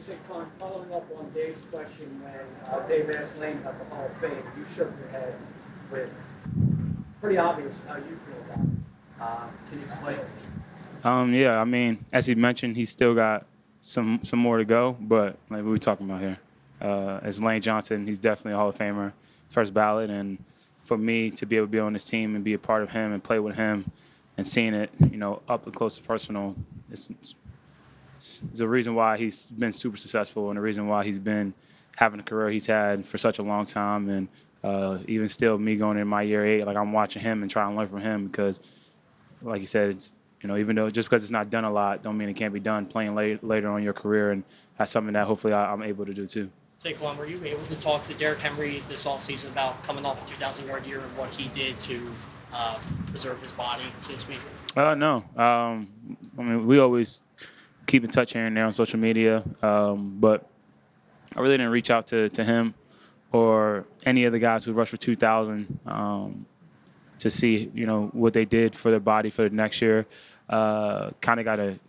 Saquon, following up on Dave's question, when Dave asked Lane about the Hall of Fame, you shook your head with pretty obvious how you feel about it. Can you explain it? Yeah, I mean, as he mentioned, he's still got some more to go, but like what are we talking about here? As Lane Johnson, he's definitely a Hall of Famer, first ballot, and for me to be able to be on this team and be a part of him and play with him and seeing it, up and close and personal, it's a reason why he's been super successful and the reason why he's been having the career he's had for such a long time. And even still, me going in my year 8, like I'm watching him and trying to learn from him because, like you said, it's even though just because it's not done a lot, don't mean it can't be done playing later on in your career, and that's something that hopefully I'm able to do too. Saquon, were you able to talk to Derrick Henry this offseason about coming off a 2,000-yard year and what he did to preserve his body, so to speak? No. I mean, we always keep in touch here and there on social media, but I really didn't reach out to him or any of the guys who rushed for 2,000 to see, what they did for their body for the next year. Kind of got a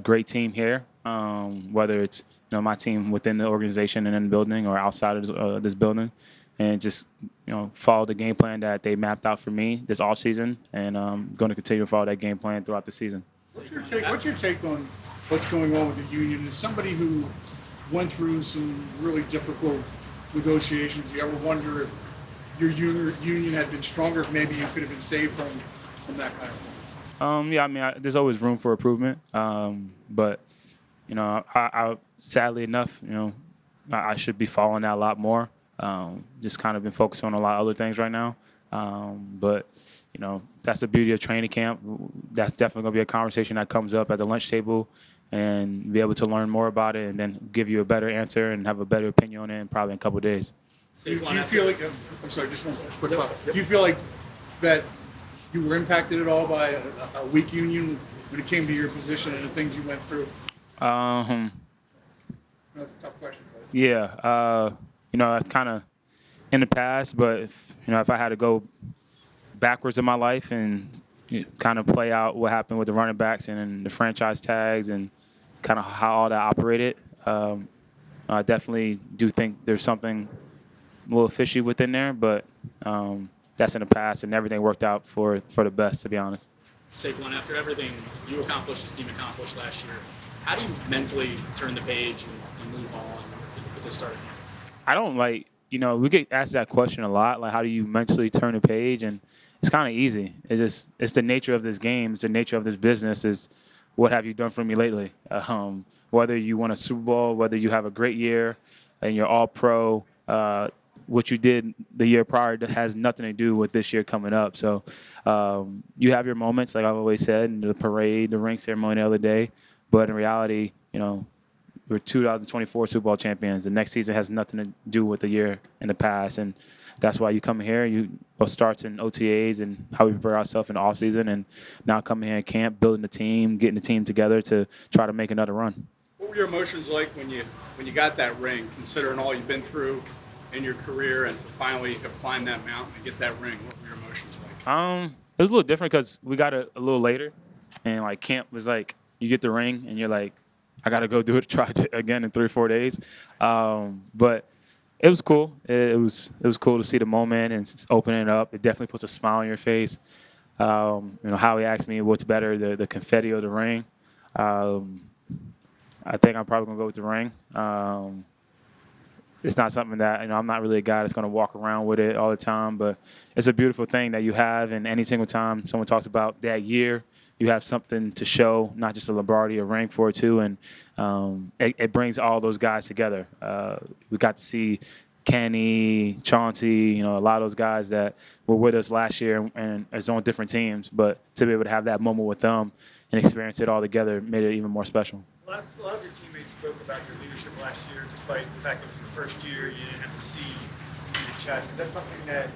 great team here, whether it's my team within the organization and in the building or outside of this building, and just follow the game plan that they mapped out for me this offseason, and I'm going to continue to follow that game plan throughout the season. What's your take on what's going on with the union? As somebody who went through some really difficult negotiations, do you ever wonder if your union had been stronger, if maybe you could have been saved from that kind of thing? Yeah, I mean, there's always room for improvement, but I sadly enough, I should be following that a lot more. Just kind of been focused on a lot of other things right now, but that's the beauty of training camp. That's definitely going to be a conversation that comes up at the lunch table, and be able to learn more about it, and then give you a better answer and have a better opinion on it in probably in a couple of days. Do you feel like? I'm sorry, just one quick thought. Do you feel like that you were impacted at all by a weak union when it came to your position and the things you went through? That's a tough question. Yeah, that's kind of in the past, but if I had to go backwards in my life and kind of play out what happened with the running backs and the franchise tags and kind of how all that operated, I definitely do think there's something a little fishy within there, but that's in the past, and everything worked out for the best, to be honest. Saquon, after everything you accomplished, this team accomplished last year, how do you mentally turn the page and move on with this start of the year? I don't we get asked that question a lot, like how do you mentally turn the page, and it's kind of easy. It's the nature of this game, it's the nature of this business, is what have you done for me lately? Whether you won a Super Bowl, whether you have a great year and you're all pro, what you did the year prior has nothing to do with this year coming up. So you have your moments, like I've always said, in the parade, the ring ceremony the other day. But in reality, we're 2024 Super Bowl champions. The next season has nothing to do with the year in the past. And that's why you come here, what starts in OTAs and how we prepare ourselves in the offseason, and now coming here in camp, building the team, getting the team together to try to make another run. What were your emotions like when you got that ring, considering all you've been through in your career, and to finally have climbed that mountain and get that ring? What were your emotions like? It was a little different because we got it a little later, and like camp was like you get the ring and you're like, I got to go do it, try it again in 3 or 4 days. But it was cool. It was cool to see the moment and open it up. It definitely puts a smile on your face. How he asked me what's better, the confetti or the ring. I think I'm probably gonna go with the ring. It's not something that I'm not really a guy that's gonna walk around with it all the time, but it's a beautiful thing that you have. And any single time someone talks about that year, you have something to show, not just a Lombardi, a ring for it too. And it brings all those guys together. We got to see Kenny, Chauncey, a lot of those guys that were with us last year and is on different teams. But to be able to have that moment with them and experience it all together made it even more special. A lot of your teammates spoke about your leadership last year, despite the fact that it was your first year, you didn't have to see your chest. Is that something that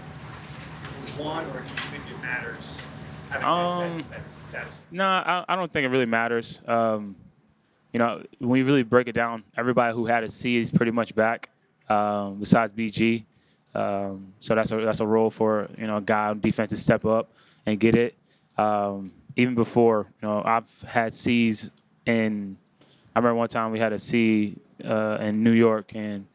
you want, or do you think it matters? That status? No, I don't think it really matters. When you really break it down, everybody who had a C is pretty much back, besides BG. So that's a role for a guy on defense to step up and get it. Even before, I've had C's in. I remember one time we had a C in New York, and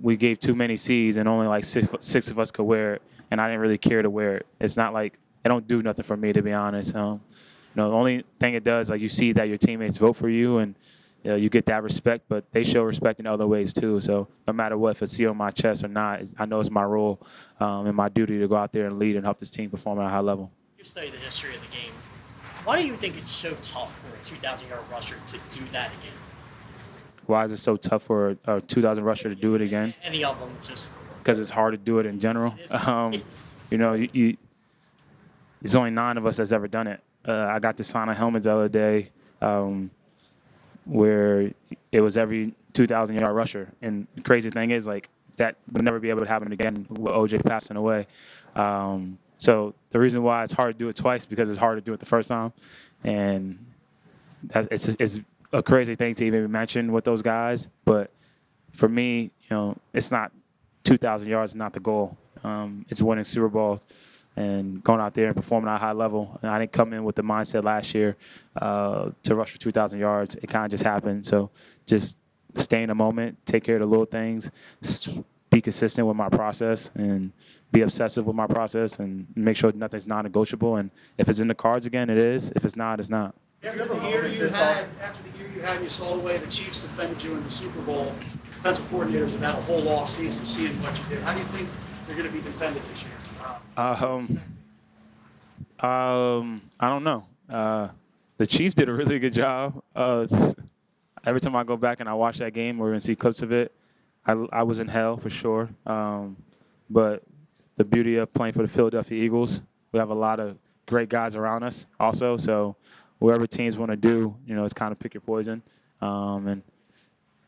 we gave too many C's, and only like six of us could wear it, and I didn't really care to wear it. It's not like it don't do nothing for me, to be honest. The only thing it does, like, you see that your teammates vote for you, and you get that respect, but they show respect in other ways too. So no matter what, if it's C on my chest or not, I know it's my role and my duty to go out there and lead and help this team perform at a high level. You study the history of the game. Why do you think it's so tough for a 2,000-yard rusher to do that again? Why is it so tough for a 2,000 rusher to do it again? Any of them, just because it's hard to do it in general. There's only 9 of us that's ever done it. I got to sign a helmet the other day where it was every 2,000-yard rusher. And the crazy thing is, like, that would never be able to happen again with OJ passing away. So the reason why it's hard to do it twice, because it's hard to do it the first time. And it's a crazy thing to even mention with those guys. But for me, it's not 2,000 yards is not the goal. It's winning Super Bowls and going out there and performing at a high level. And I didn't come in with the mindset last year to rush for 2,000 yards. It kind of just happened. So just stay in the moment, take care of the little things, be consistent with my process, and be obsessive with my process, and make sure nothing's non-negotiable. And if it's in the cards again, it is. If it's not, it's not. After the year you had, and you saw the way the Chiefs defended you in the Super Bowl, defensive coordinators have had a whole off season seeing what you did. How do you think they're going to be defended this year? I don't know. The Chiefs did a really good job. Every time I go back and I watch that game or even see clips of it, I was in hell for sure. But the beauty of playing for the Philadelphia Eagles, we have a lot of great guys around us also. So whatever teams want to do, it's kind of pick your poison. And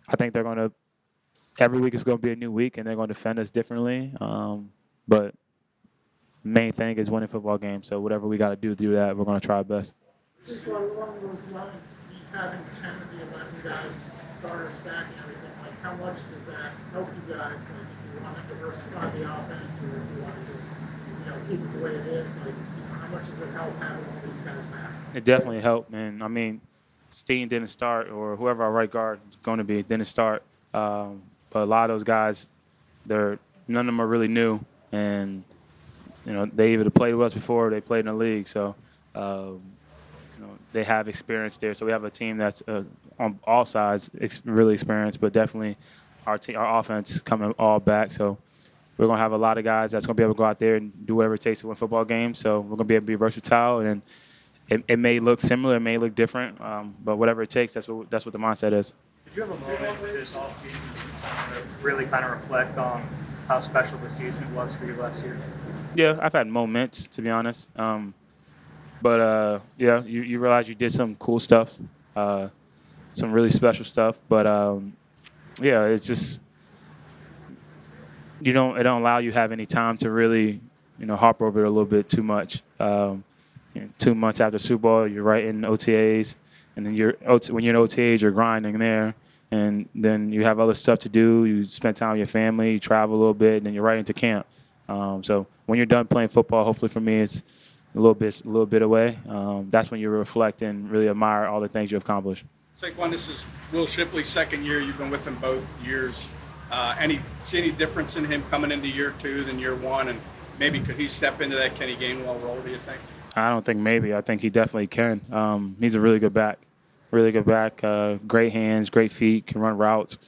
I think they're going to – every week is going to be a new week, and they're going to defend us differently. But the main thing is winning football games. So whatever we got to do that, we're going to try our best. Just along those lines, having 10 of the 11 guys, starters back and everything, like, how much does that help you guys? Like, do you want to diversify the offense, or do you want to just, keep it the way it is? Like, how much does it help having all these guys back? It definitely helped, man. I mean, Steen didn't start, or whoever our right guard is going to be didn't start. But a lot of those guys, none of them are really new, and they either played with us before or they played in the league. So, they have experience there. So we have a team that's on all sides really experienced, but definitely our offense coming all back. So we're going to have a lot of guys that's going to be able to go out there and do whatever it takes to win football games. So we're going to be able to be versatile, and it may look similar, it may look different, but whatever it takes, that's what the mindset is. Did you have a moment this offseason this summer to really kind of reflect on how special the season was for you last year? Yeah, I've had moments, to be honest. But you realize you did some cool stuff, some really special stuff. But it's just it don't allow you to have any time to really harp over it a little bit too much. 2 months after Super Bowl, you're right in OTAs, and then when you're in OTAs, you're grinding there, and then you have other stuff to do. You spend time with your family, you travel a little bit, and then you're right into camp. So when you're done playing football, hopefully for me, it's a little bit away. That's when you reflect and really admire all the things you've accomplished. Saquon, this is Will Shipley's second year. You've been with him both years. See any difference in him coming into year 2 than year 1? And maybe could he step into that Kenny Gainwell role, do you think? I don't think maybe. I think he definitely can. He's a really good back. Great hands, great feet, can run routes.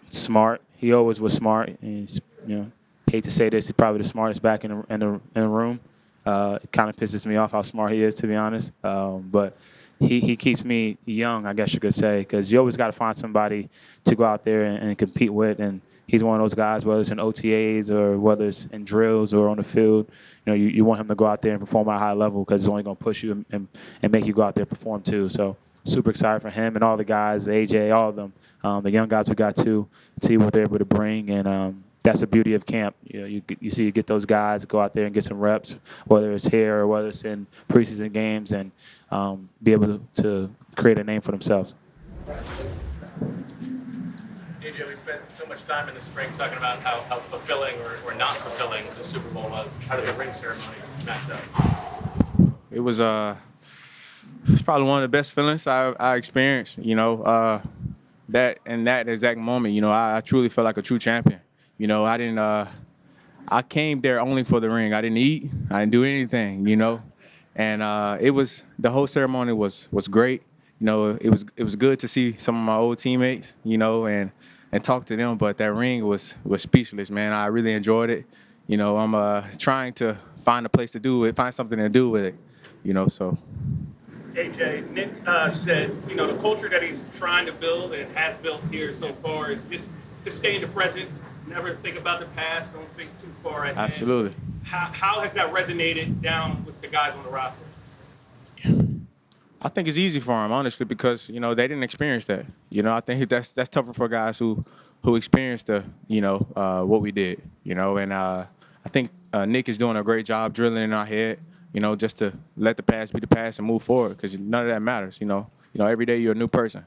Smart. He always was smart. He's, hate to say this, he's probably the smartest back in the room. It kind of pisses me off how smart he is, to be honest. But he keeps me young, I guess you could say, because you always got to find somebody to go out there and compete with. And he's one of those guys, whether it's in OTAs or whether it's in drills or on the field, you want him to go out there and perform at a high level, because it's only going to push you and make you go out there and perform too. So super excited for him and all the guys, AJ, all of them, the young guys we got too, see what they're able to bring. And that's the beauty of camp. You get those guys go out there and get some reps, whether it's here or whether it's in preseason games, and be able to create a name for themselves. AJ, we spent so much time in the spring talking about how fulfilling or not fulfilling the Super Bowl was. How did the ring ceremony match up? It was probably one of the best feelings I experienced. that exact moment, I truly felt like a true champion. I didn't. I came there only for the ring. I didn't eat. I didn't do anything. And it was the whole ceremony was great. It was good to see some of my old teammates. And talk to them. But that ring was speechless, man. I really enjoyed it. I'm trying to find a place to do it, find something to do with it. So. AJ, Nick said, the culture that he's trying to build and has built here so far is just to stay in the present, never think about the past, don't think too far ahead. Absolutely. How has that resonated down with the guys on the roster? I think it's easy for them, honestly, because they didn't experience that. I think that's tougher for guys who experienced what we did. And I think Nick is doing a great job drilling in our head. Just to let the past be the past and move forward, because none of that matters. Every day you're a new person.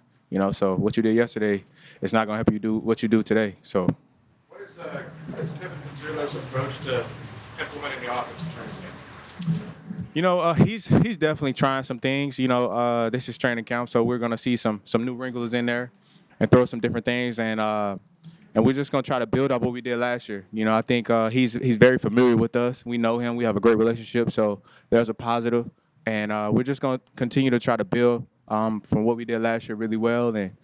So what you did yesterday is not gonna help you do what you do today. So. What is Kevin Pizzurro's approach to implementing the offensive training game? He's definitely trying some things. This is training camp, so we're gonna see some new wrinkles in there, and throw some different things, and we're just gonna try to build up what we did last year. I think he's very familiar with us. We know him. We have a great relationship, so there's a positive, and we're just gonna continue to try to build from what we did last year really well, and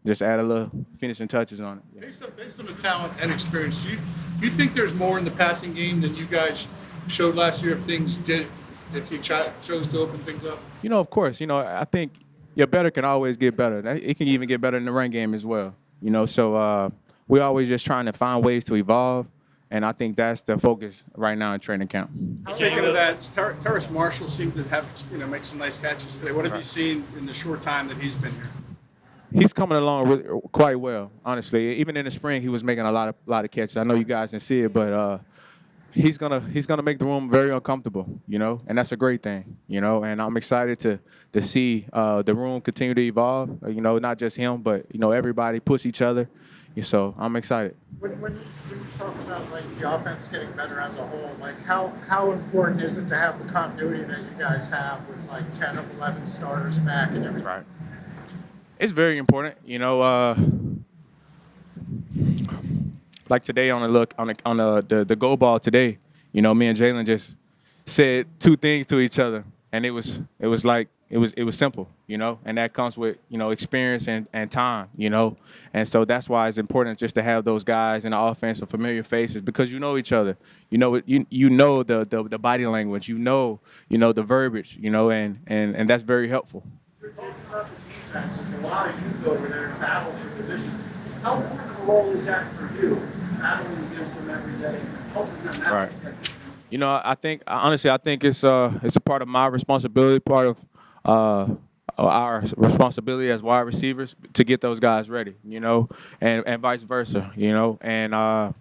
just add a little finishing touches on it. Yeah. Based on the talent and experience, do you think there's more in the passing game than you guys showed last year if you chose to open things up? Of course. I think your better can always get better. It can even get better in the run game as well. So we're always just trying to find ways to evolve, and I think that's the focus right now in training camp. Speaking of that, Terrace Marshall seemed to have make some nice catches today. What have you seen in the short time that he's been here? He's coming along quite well, honestly. Even in the spring, he was making a lot of catches. I know you guys didn't see it, but he's gonna make the room very uncomfortable, and that's a great thing, And I'm excited to see the room continue to evolve. Not just him, but everybody push each other. So I'm excited. When you talk about the offense getting better as a whole, how important is it to have the continuity that you guys have with 10 of 11 starters back and everything? Right. It's very important, like today on the goal ball today, me and Jalen just said two things to each other, and it was simple, and that comes with experience and time, and so that's why it's important just to have those guys in the offense, some familiar faces, because you know each other, you know the body language, the verbiage, and that's very helpful. You're talking about the defense. There's a lot of youth over there in battles for positions. How important of a role is that for you, battling against them every day, helping them out? Right. I think it's a part of my responsibility, part of our responsibility as wide receivers to get those guys ready, and vice versa, and I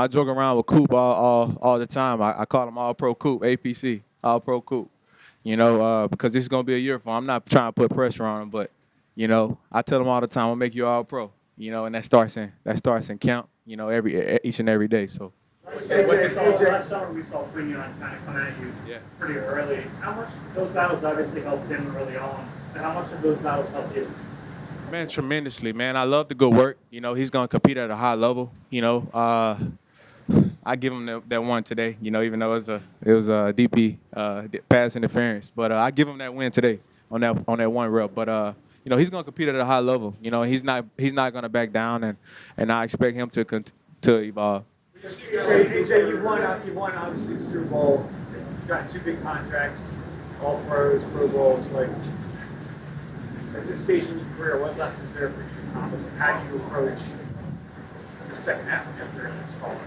joke around with Coop all the time. I call him All Pro Coop, APC, All Pro Coop, because this is gonna be a year for him. I'm not trying to put pressure on him, but I tell him all the time, I'll make you All Pro, and that starts in camp, each and every day. So. Last summer we saw Quinion kind of come at you pretty early. How much those battles obviously helped him early on, and how much of those battles helped you? Man, tremendously, man. I love the good work. He's gonna compete at a high level. I give him that one today. Even though it was a DP pass interference, but I give him that win today on that one rep. But he's gonna compete at a high level. He's not gonna back down, and I expect him to evolve. AJ, you won obviously the Super Bowl. You've got two big contracts, all pros, Pro Bowls. At this stage in your career, what left is there for you to accomplish? How do you approach the second half of your career that's following?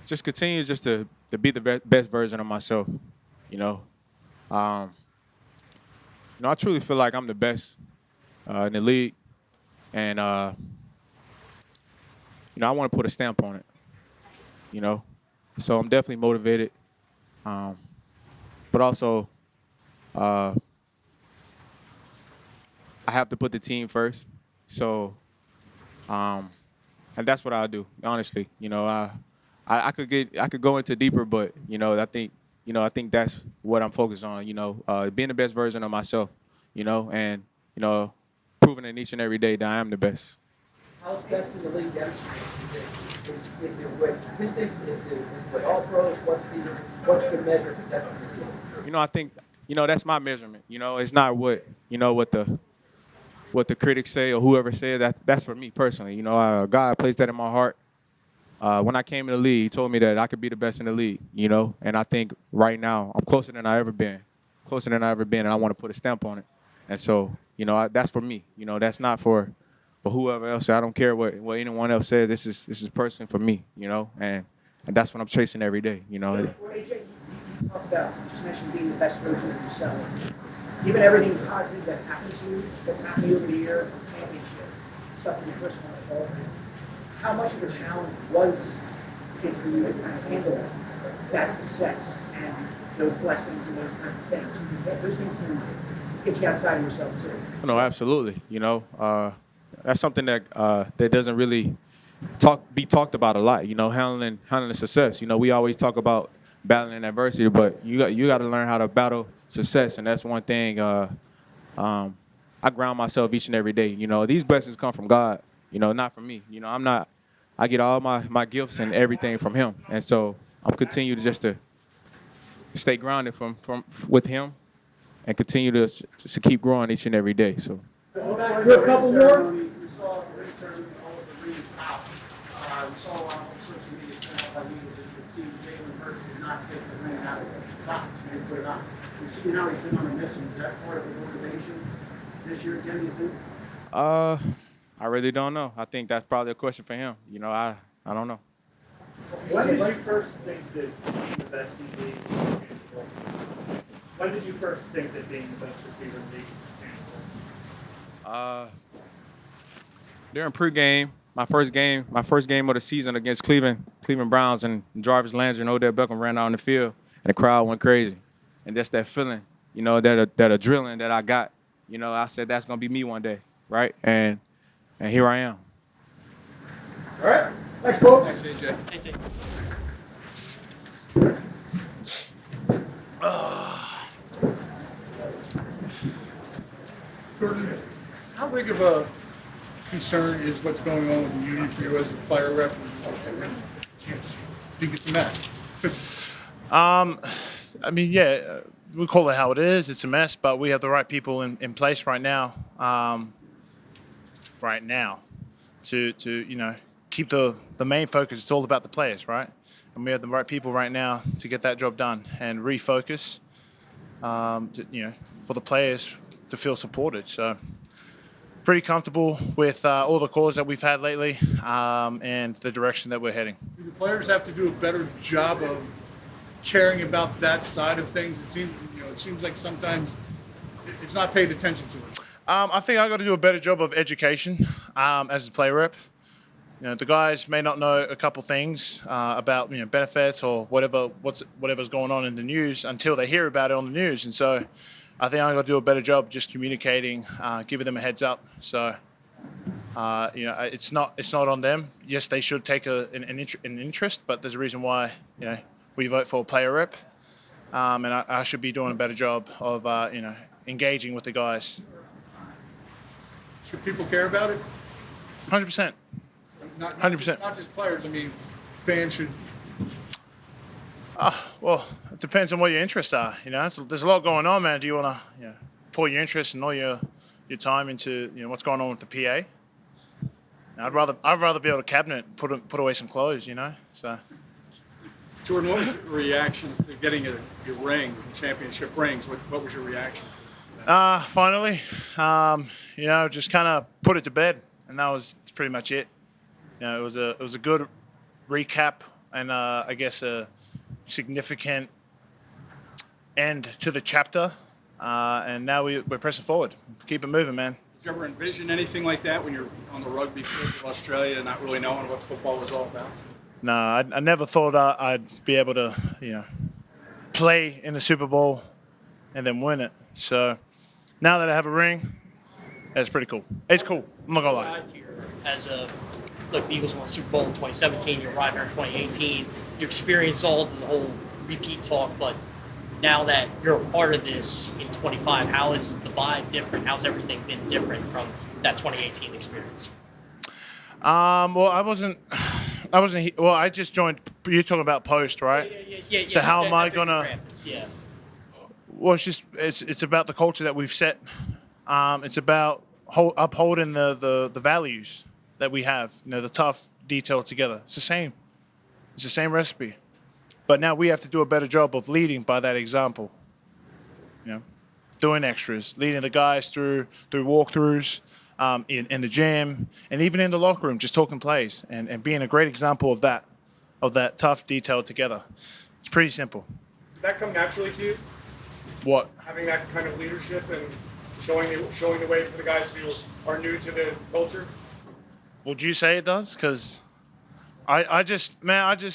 Just continue to be the best version of myself, I truly feel like I'm the best in the league, and I want to put a stamp on it, So I'm definitely motivated, but also I have to put the team first. So that's what I'll do. Honestly, I could go into deeper, but I think that's what I'm focused on. Being the best version of myself. And proving it each and every day that I am the best. How's best in the league demonstrated? Is it with statistics? Is it with all pros? What's the measure for best in the league? I think that's my measurement. It's not what the critics say or whoever said. That's for me personally. God placed that in my heart. When I came in the league, he told me that I could be the best in the league. And I think right now I'm closer than I ever been, and I want to put a stamp on it. And so, that's for me. That's not for whoever else. I don't care what anyone else says. This is personal for me. And that's what I'm chasing every day. Well, AJ, you talked about, you just mentioned being the best version of yourself. Given everything positive that happened to you, that's happened over the year, championship, stuff in your personal life, how much of a challenge was it for you to kind of handle that success and those blessings and those kinds of things? Those things can get you outside of yourself too. No, absolutely. That's something that doesn't really be talked about a lot. Handling success. We always talk about battling adversity, but you got to learn how to battle success, and that's one thing. I ground myself each and every day. These blessings come from God. Not from me. I get all my gifts and everything from Him, and so I'm continue to stay grounded with Him, and continue to keep growing each and every day. So. Back to a couple more. We saw the ring ceremony, all of the rings out. We saw a lot on social media stuff. It seems Jalen Hurts did not take the ring out of the box and put it on. We've seen how he's been on a mission. Is that part of the motivation this year again, do you think? I really don't know. I think that's probably a question for him. I don't know. When did you first think that being the best in the league was tangible? When did you first think that being the best receiver in the league was tangible? During pregame, my first game of the season against Cleveland Browns, and Jarvis Landry and Odell Beckham ran out on the field, and the crowd went crazy. And just that feeling, that adrenaline that I got, I said that's gonna be me one day, right? And here I am. All right. Thanks, folks. Thanks, AJ. Thanks, AJ. Jordan, how big of a concern is what's going on with the union for you as a player rep? I think it's a mess. I mean, yeah, we call it how it is. It's a mess, but we have the right people in place right now. To keep the main focus. It's all about the players, right? And we have the right people right now to get that job done and refocus. For the players to feel supported. So pretty comfortable with all the calls that we've had lately and the direction that we're heading. Do the players have to do a better job of caring about that side of things? It seems like sometimes it's not paid attention to it. I think I got to do a better job of education as a player rep. The guys may not know a couple things about benefits or whatever's going on in the news until they hear about it on the news, and so I think I got to do a better job just communicating, giving them a heads up. So it's not on them. Yes, they should take an interest, but there's a reason why we vote for a player rep, and I should be doing a better job of engaging with the guys. Should people care about it? 100%. 100%. Not just players. I mean, fans should. Well, it depends on what your interests are. There's a lot going on, man. Do you want to pour your interest and all your time into what's going on with the PA? I'd rather be able to cabinet, put away some clothes. So. Jordan, what was your reaction to getting your ring, championship rings? What was your reaction? Finally, just kind of put it to bed, and that's pretty much it. It was a good recap, and I guess a significant end to the chapter. And now we're pressing forward. Keep it moving, man. Did you ever envision anything like that when you're on the rugby field of Australia, not really knowing what football was all about? No, I never thought I'd be able to, play in the Super Bowl and then win it. So now that I have a ring, that's pretty cool. It's cool. I'm not gonna lie. As a look, the Eagles won the Super Bowl in 2017. You arrived here in 2018. You experienced all the whole repeat talk, but now that you're a part of this in 25, how is the vibe different? How's everything been different from that 2018 experience? Well, I wasn't. Well, I just joined. You're talking about post, right? Yeah. So how am I after you gonna? drafted, Yeah. Well, it's about the culture that we've set. It's about upholding the values that we have. The tough detail together. It's the same. It's the same recipe. But now we have to do a better job of leading by that example. Doing extras, leading the guys through walkthroughs, in the gym, and even in the locker room, just talking plays and being a great example of that tough detail together. It's pretty simple. Did that come naturally to you? What? Having that kind of leadership and showing the way for the guys who are new to the culture? Would you say it does? Because I just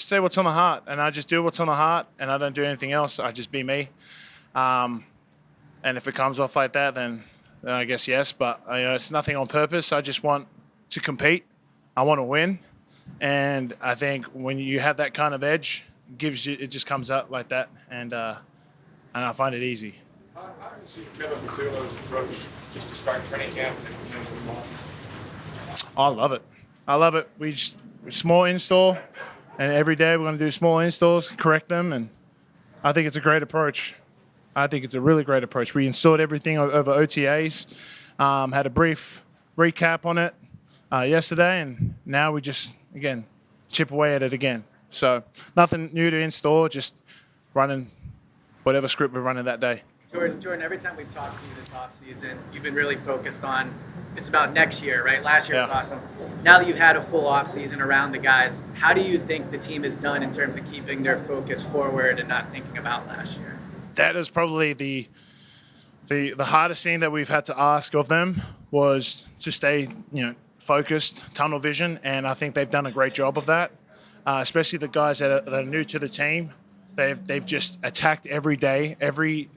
say what's on the heart, and I just do what's on the heart, and I don't do anything else. I just be me. And if it comes off like that, then I guess yes. But it's nothing on purpose. I just want to compete. I want to win, and I think when you have that kind of edge, it just comes out like that, and I find it easy. How do you see Kevin Mailata's approach just to start training camp and move on? I love it. I love it. We just small install, and every day we're going to do small installs, correct them, and I think it's a great approach. I think it's a really great approach. We installed everything over OTAs, had a brief recap on it yesterday, and now we just, again, chip away at it again. So nothing new to install, just running whatever script we're running that day. Jordan, every time we've talked to you this offseason, you've been really focused on it's about next year, right? Last year was awesome. Now that you've had a full offseason around the guys, how do you think the team has done in terms of keeping their focus forward and not thinking about last year? That is probably the hardest thing that we've had to ask of them was to stay, focused, tunnel vision, and I think they've done a great job of that. Especially the guys that are new to the team. They've just attacked every day, every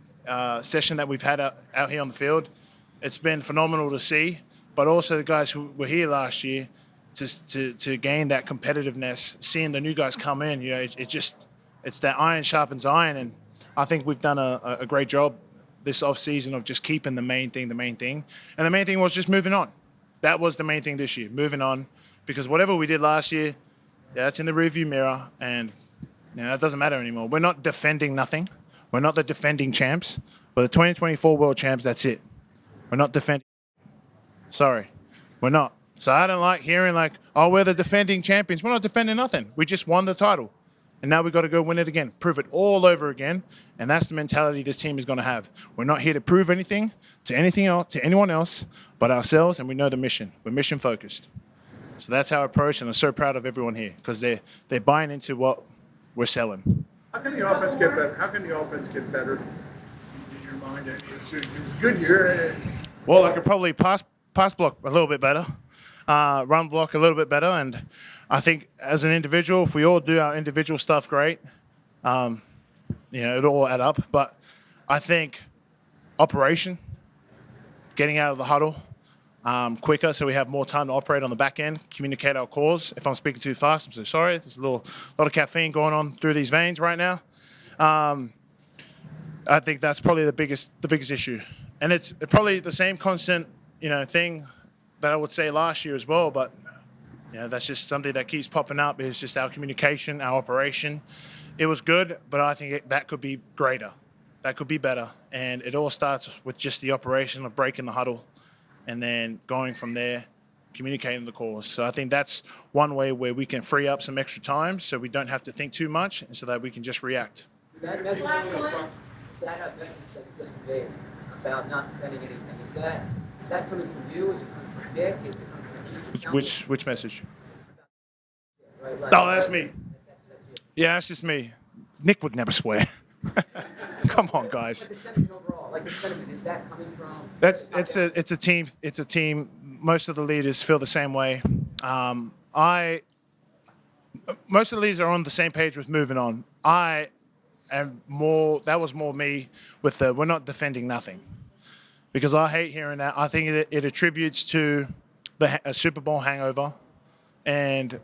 session that we've had out here on the field. It's been phenomenal to see, but also the guys who were here last year to gain that competitiveness, seeing the new guys come in, it's that iron sharpens iron, and I think we've done a great job this offseason of just keeping the main thing. And the main thing was just moving on. That was the main thing this year, moving on, because whatever we did last year, that's in the rearview mirror, and that doesn't matter anymore. We're not defending nothing. We're not the defending champs. We're the 2024 world champs. That's it. We're not defending. Sorry, we're not. So I don't like hearing we're the defending champions. We're not defending nothing. We just won the title. And now we've got to go win it again, prove it all over again. And that's the mentality this team is going to have. We're not here to prove anything to anyone else but ourselves, and we know the mission. We're mission focused. So that's our approach, and I'm so proud of everyone here because they're buying into what we're selling. How can the offense get better? How can the offense get better in your mind? It was a good year. Well, I could probably pass block a little bit better, run block a little bit better, and I think as an individual, if we all do our individual stuff great, it'll all add up. But I think operation, getting out of the huddle quicker so we have more time to operate on the back end, communicate our calls. If I'm speaking too fast, I'm so sorry. There's a lot of caffeine going on through these veins right now. I think that's probably the biggest issue. And it's probably the same constant, thing that I would say last year as well, but that's just something that keeps popping up. Is just our communication, our operation. It was good, but I think that could be greater. That could be better. And it all starts with just the operation of breaking the huddle and then going from there, communicating the calls. So I think that's one way where we can free up some extra time so we don't have to think too much and so that we can just react. That message that you just conveyed about not defending anything, is that coming from you? Is it coming from Nick? Is it coming from you? Which message? Right, Oh, that's me. Yeah, that's just me. Nick would never swear. Come on, guys. The sentiment overall, the sentiment, is that coming from? It's a team. It's a team. Most of the leaders feel the same way. Most of the leaders are on the same page with moving on. That was more me with we're not defending nothing. Because I hate hearing that. I think it attributes to a Super Bowl hangover. And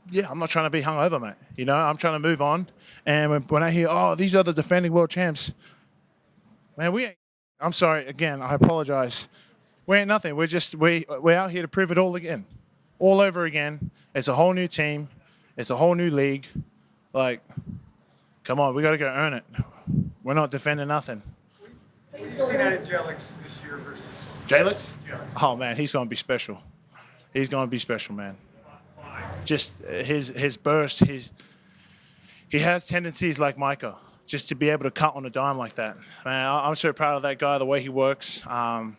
yeah, I'm not trying to be hungover, mate. You know, I'm trying to move on. And when I hear, oh, these are the defending world champs, man, we ain't. I'm sorry again. I apologize. We ain't nothing. We're out here to prove it all again, all over again. It's a whole new team. It's a whole new league. Like, come on, we got to go earn it. We're not defending nothing. What have you seen out of Jelix this year versus Jalix? Oh man, he's gonna be special. He's gonna be special, man. Just his burst, he has tendencies like Micah, just to be able to cut on a dime like that. Man, I'm so proud of that guy, the way he works. And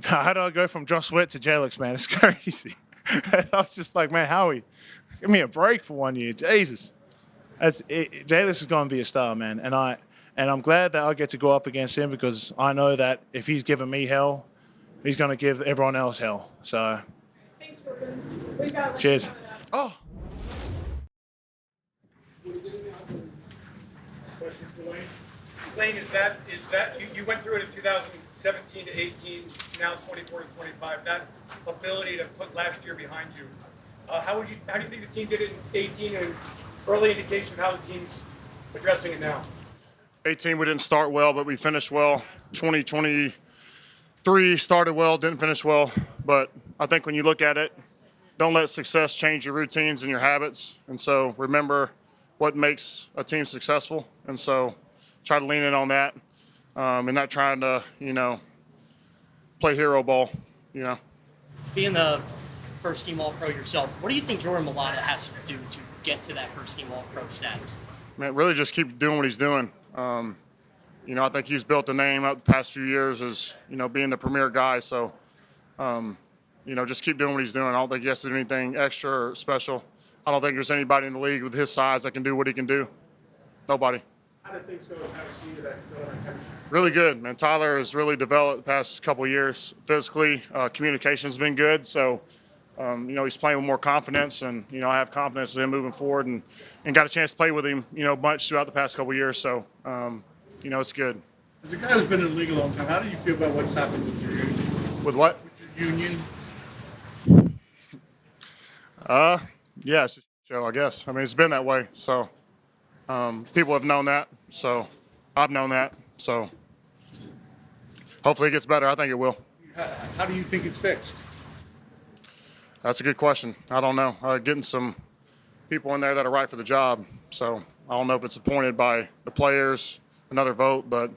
how do I go from Josh Sweat to Jalix, man? It's crazy. I was just like, man, Howie, give me a break for 1 year. Jesus. Jalix is going to be a star, man. And I'm glad that I get to go up against him because I know that if he's giving me hell, he's going to give everyone else hell. So, cheers. Oh. questions for Lane? Lane, is that you went through it in 2017 to 18, now 24 to 25. That ability to put last year behind you. How do you think the team did it in 18 and early indication of how the team's addressing it now? 18, we didn't start well, but we finished well. 2023 started well, didn't finish well. But I think when you look at it, don't let success change your routines and your habits. And so remember what makes a team successful. And so try to lean in on that and not trying to, play hero ball, Being the first team All-Pro yourself, what do you think Jordan Mailata has to do to get to that first team All-Pro status? Man, really just keep doing what he's doing. I think he's built a name up the past few years as, being the premier guy. So, just keep doing what he's doing. I don't think he has to do anything extra or special. I don't think there's anybody in the league with his size that can do what he can do. Nobody. How did things go with that chemistry? Really good, man. Tyler has really developed the past couple of years physically. Communication's been good. So, he's playing with more confidence, and, I have confidence in him moving forward and got a chance to play with him, much throughout the past couple of years. So, it's good. As a guy who's been in the league a long time, how do you feel about what's happened with your union? With what? With your union? Yeah, it's a show, I guess. I mean, it's been that way. So, people have known that. So, I've known that. So, hopefully it gets better. I think it will. How do you think it's fixed? That's a good question. I don't know. Getting some people in there that are right for the job. So, I don't know if it's appointed by the players, another vote, but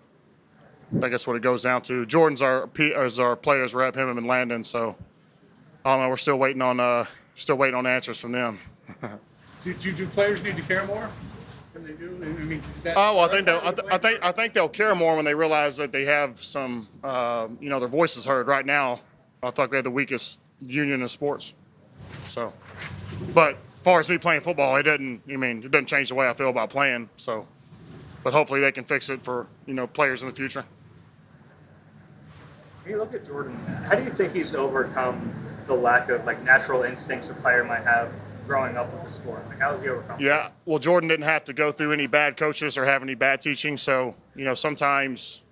I think that's what it goes down to. Jordan's our players rep, him and Landon. So, I don't know. We're still waiting on answers from them. Do players need to care more than they do? I mean, is that? Oh, well, I think they'll care more when they realize that they have some, their voices heard. Right now, I thought they had the weakest union in sports. So, but as far as me playing football, it doesn't change the way I feel about playing. So, but hopefully they can fix it for players in the future. When you look at Jordan, how do you think he's overcome the lack of natural instincts a player might have growing up with the sport? How has he overcome? Yeah, well, Jordan didn't have to go through any bad coaches or have any bad teaching. So, sometimes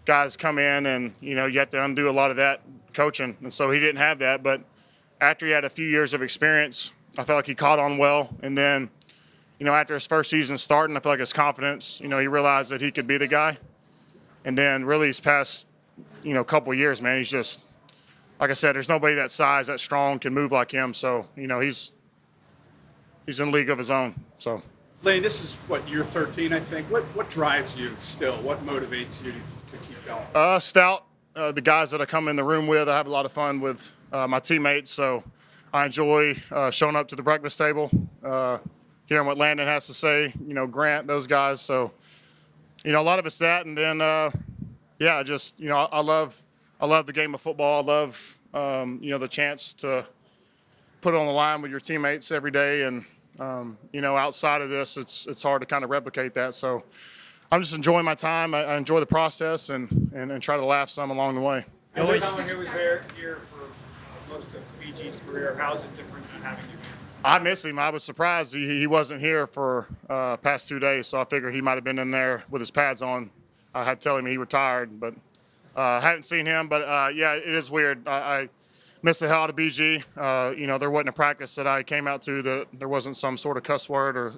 guys come in and, you have to undo a lot of that coaching. And so he didn't have that. But after he had a few years of experience, I felt like he caught on well. And then, after his first season starting, I feel like his confidence, he realized that he could be the guy. And then really his past, couple of years, man, he's just, like I said, there's nobody that size, that strong, can move like him. So, he's in a league of his own. So, Lane, this is year 13, I think. What drives you still? What motivates you to keep going? Stout, the guys that I come in the room with, I have a lot of fun with my teammates. So I enjoy showing up to the breakfast table, hearing what Landon has to say, Grant, those guys. So, a lot of it's that. And then, I love the game of football. I love, the chance to put it on the line with your teammates every day. And, outside of this, it's hard to kind of replicate that. So I'm just enjoying my time. I enjoy the process and try to laugh some along the way. Someone who was here for most of BG's career, how is it different than having you here? I miss him. I was surprised he wasn't here for past 2 days, so I figured he might have been in there with his pads on. I had to tell him he retired, but I haven't seen him. But, it is weird. I missed the hell out of BG. There wasn't a practice that I came out to that there wasn't some sort of cuss word or,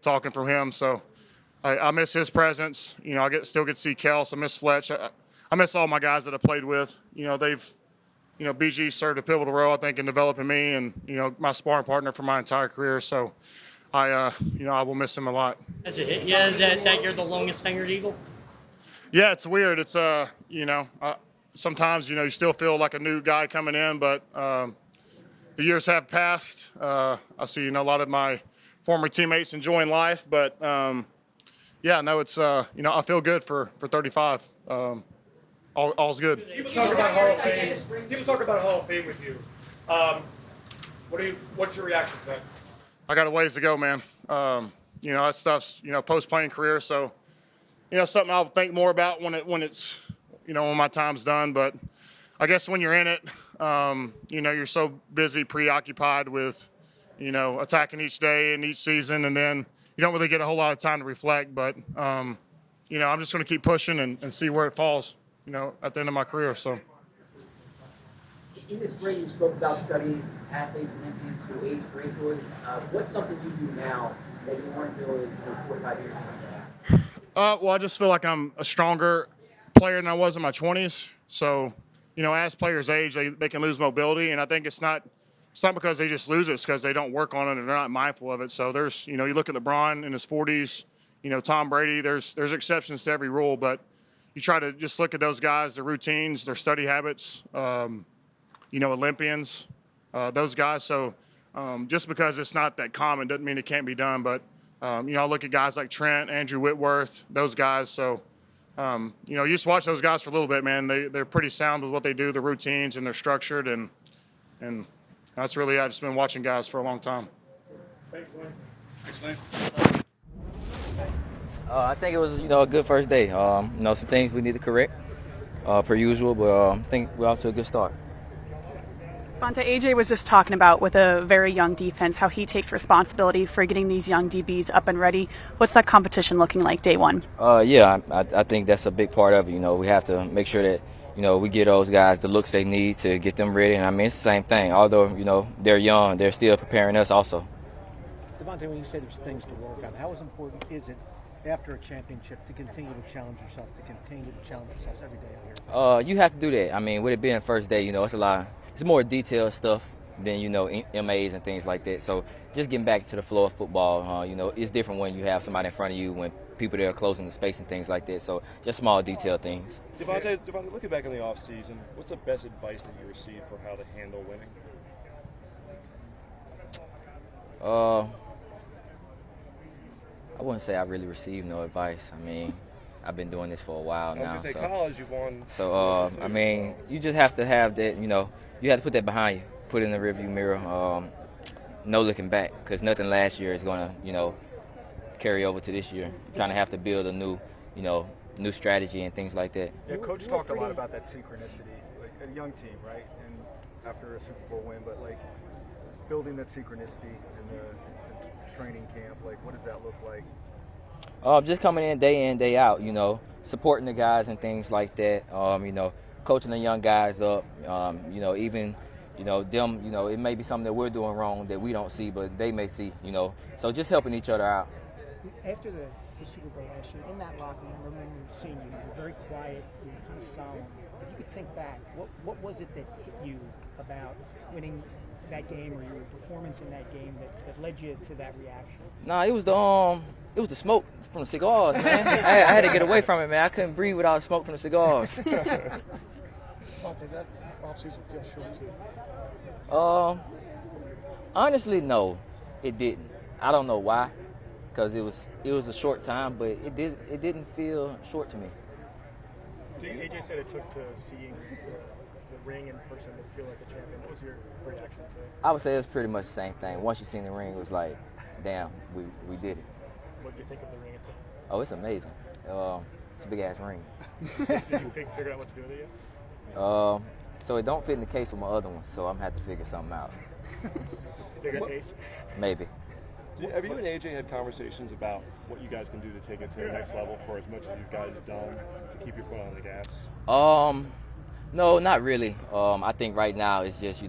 talking from him. So I miss his presence. I still get to see Kels. I miss Fletch. I miss all my guys that I played with. BG served a pivotal role, I think, in developing me and, my sparring partner for my entire career. So I will miss him a lot. Has it hit you that you're the longest tenured Eagle? Yeah, it's weird. It's, sometimes, you still feel like a new guy coming in, but the years have passed. I see, a lot of my former teammates enjoying life, but it's, I feel good for 35. All's good. People talk about Hall of Fame. People talk about Hall of Fame with you. What's your reaction to that? I got a ways to go, man. That stuff's, post-playing career, so, something I'll think more about when it's, when my time's done. But I guess when you're in it, you're so busy, preoccupied with, attacking each day and each season, and then you don't really get a whole lot of time to reflect. But, I'm just going to keep pushing and see where it falls, at the end of my career. So. In this spring, you spoke about studying athletes and Olympians who age gracefully. What's something you do now that you weren't doing 4 or 5 years ago? Well, I just feel like I'm a stronger player than I was in my 20s. So, as players age, they can lose mobility, and I think it's not because they just lose it. It's because they don't work on it and they're not mindful of it. So there's, you look at LeBron in his 40s, Tom Brady. There's exceptions to every rule, but you try to just look at those guys, their routines, their study habits. Olympians, those guys. So just because it's not that common doesn't mean it can't be done. But, I look at guys like Trent, Andrew Whitworth, those guys. So, you just watch those guys for a little bit, man. They're pretty sound with what they do, the routines, and they're structured. And that's really, I've just been watching guys for a long time. Thanks, Lane. Thanks, Lane. I think it was, a good first day. Some things we need to correct, per usual, but I think we're off to a good start. DeVonta, AJ was just talking about with a very young defense how he takes responsibility for getting these young DBs up and ready. What's that competition looking like day one? I think that's a big part of it. We have to make sure that, we get those guys the looks they need to get them ready. And, it's the same thing. Although, they're young, they're still preparing us also. DeVonta, when you say there's things to work on, how important is it after a championship to continue to challenge yourself, every day out here? You have to do that. With it being first day, it's a lot. It's more detailed stuff than, MAs and things like that. So just getting back to the flow of football, it's different when you have somebody in front of you, when people there are closing the space and things like that. So just small detailed things. DeVonta, looking back on the offseason, what's the best advice that you received for how to handle winning? I wouldn't say I really received no advice. I've been doing this for a while now. I was going to say, college, you've won. So, you just have to have that, you have to put that behind you, put it in the rearview mirror, no looking back, because nothing last year is going to, carry over to this year. You kind of have to build a new, new strategy and things like that. Yeah, Coach talked a lot about that synchronicity, like a young team, right? And after a Super Bowl win, but like building that synchronicity in the training camp, like what does that look like? Just coming in, day out, supporting the guys and things like that. Coaching the young guys up. Even, them. It may be something that we're doing wrong that we don't see, but they may see. So just helping each other out. After the Super Bowl last year, in that locker room, I remember seeing you. You were very quiet. You were kind of solemn. If you could think back, what was it that hit you about winning that game, or your performance in that game that led you to that reaction? Nah, it was the smoke from the cigars, man. I had to get away from it, man. I couldn't breathe without the smoke from the cigars. That offseason feels short too. Honestly, no, it didn't. I don't know why, because it was a short time, but it didn't feel short to me. AJ said it took to seeing the ring in person to feel like a champion. What was your reaction to it? I would say it was pretty much the same thing. Once you seen the ring, it was like, damn, we did it. What did you think of the ring itself? Oh, it's amazing. It's a big ass ring. Did you figure out what to do with it yet? So it don't fit in the case with my other ones, so I'm gonna have to figure something out. Bigger case? Maybe. Have you and AJ had conversations about what you guys can do to take it to the next level for as much as you guys have done to keep your foot on the gas? No, not really. I think right now it's just,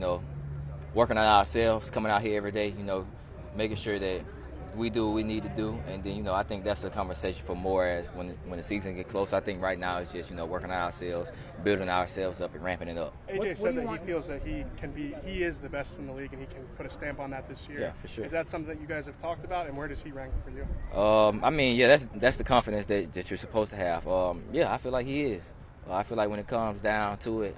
working on ourselves, coming out here every day, making sure that we do what we need to do. And then, I think that's a conversation for more as when the season gets close. I think right now it's just, working on ourselves, building ourselves up and ramping it up. AJ said that he feels that he is the best in the league and he can put a stamp on that this year. Yeah, for sure. Is that something that you guys have talked about, and where does he rank for you? That's the confidence that you're supposed to have. I feel like he is. I feel like when it comes down to it,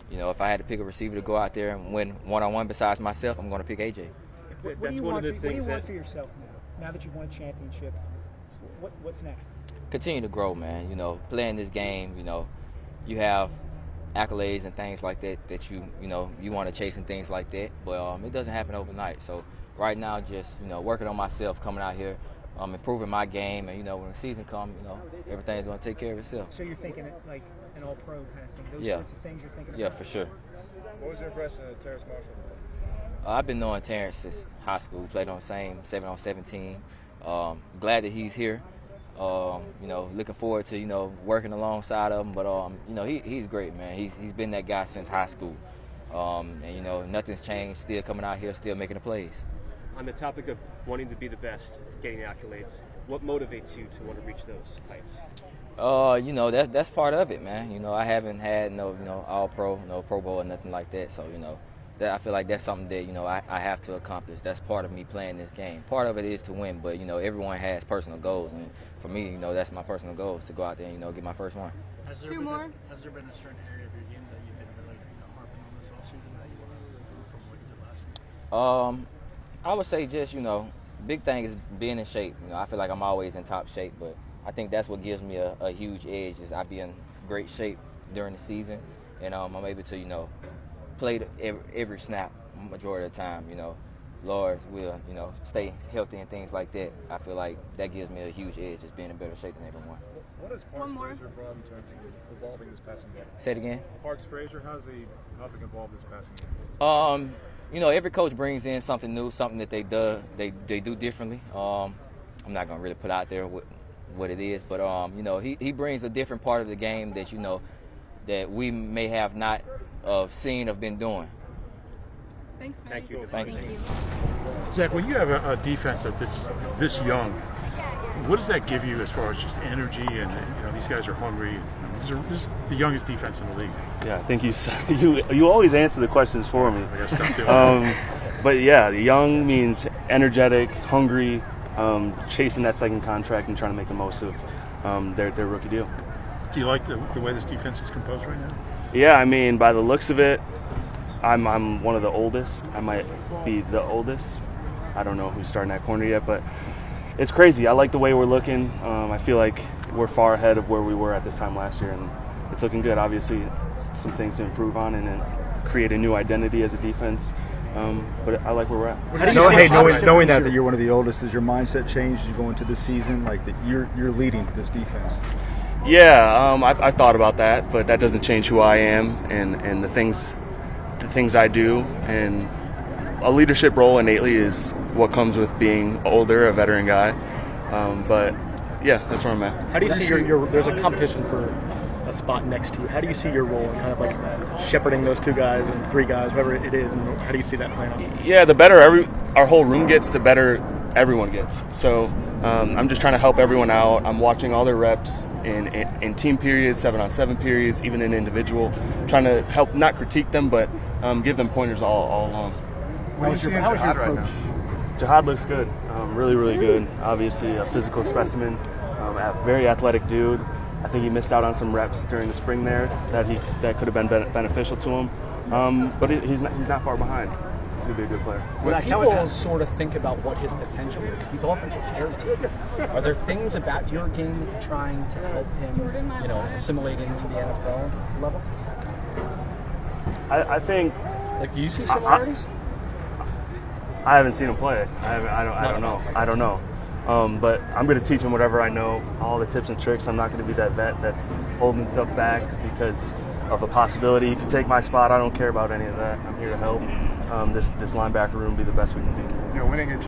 if I had to pick a receiver to go out there and win one-on-one besides myself, I'm going to pick AJ. What do you want for yourself now that you've won a championship? What's next? Continue to grow, man. Playing this game, you have accolades and things like that you want to chase and things like that, but it doesn't happen overnight. So right now, just working on myself, coming out here, improving my game, and when the season comes, everything's going to take care of itself. So you're thinking like an all-pro kind of thing. Those Yeah. sorts of things you're thinking about. Yeah, for sure. What was your impression of Terrace Marshall? I've been knowing Terrence since high school. We played on the same 7-on-7 team. Glad that he's here. Looking forward to working alongside of him. But he's great, man. He's been that guy since high school. And nothing's changed. Still coming out here, still making the plays. On the topic of wanting to be the best, getting the accolades, what motivates you to want to reach those heights? That's part of it, man. I haven't had no All-Pro, no Pro Bowl or nothing like that. So that I feel like that's something that I have to accomplish. That's part of me playing this game. Part of it is to win, but everyone has personal goals, and for me, that's my personal goal is to go out there and get my first one. Has there been a certain area of your game that you've been really harping on this offseason that you want to improve from what you did last year? I would say just big thing is being in shape. I feel like I'm always in top shape, but I think that's what gives me a huge edge is I be in great shape during the season, and I'm able to play every snap majority of the time. Lord will stay healthy and things like that. I feel like that gives me a huge edge, just being in better shape than everyone. What has Parks Frazier brought in terms of evolving this passing game? Say it again. Parks Frazier, how's he helping evolve this passing game? Every coach brings in something new, something that they do differently. I'm not gonna really put out there what it is, but he brings a different part of the game that that we may have not seen or been doing. Thanks. Thank you. Thank you. Zach, when you have a defense that's this young, what does that give you as far as just energy and these guys are hungry? This is the youngest defense in the league. Yeah, I think you always answer the questions for me. I gotta stop doing but yeah, young means energetic, hungry, chasing that second contract and trying to make the most of their rookie deal. Do you like the way this defense is composed right now? Yeah, I mean, by the looks of it, I'm one of the oldest. I might be the oldest. I don't know who's starting that corner yet, but it's crazy. I like the way we're looking. I feel like we're far ahead of where we were at this time last year, and it's looking good. Obviously, some things to improve on and then create a new identity as a defense. But I like where we're at. Knowing that you're one of the oldest, does your mindset change as you go into this season? Like that you're leading this defense? Yeah, I've thought about that, but that doesn't change who I am and the things I do. And a leadership role innately is what comes with being older, a veteran guy. But yeah, that's where I'm at. How do you see there's a competition for a spot next to you. How do you see your role in kind of like shepherding those two guys and three guys, whatever it is, and how do you see that playing out? Yeah, the better our whole room gets, the better everyone gets. So I'm just trying to help everyone out. I'm watching all their reps in team periods, 7-on-7 periods, even in individual, trying to help not critique them, but give them pointers all along. How is Jihad right now? Jihad looks good, really, really good. Obviously a physical specimen, a very athletic dude. I think he missed out on some reps during the spring there that could have been beneficial to him. But he's not far behind. He's going to be a good player. When people sort of think about what his potential is, he's often compared to. Are there things about your game that you're trying to help him, assimilate into the NFL level? I think. Like, do you see similarities? I haven't seen him play. I don't know. But I'm going to teach him whatever I know, all the tips and tricks. I'm not going to be that vet that's holding himself back because of a possibility he could take my spot. I don't care about any of that. I'm here to help this linebacker room be the best we can be. Winning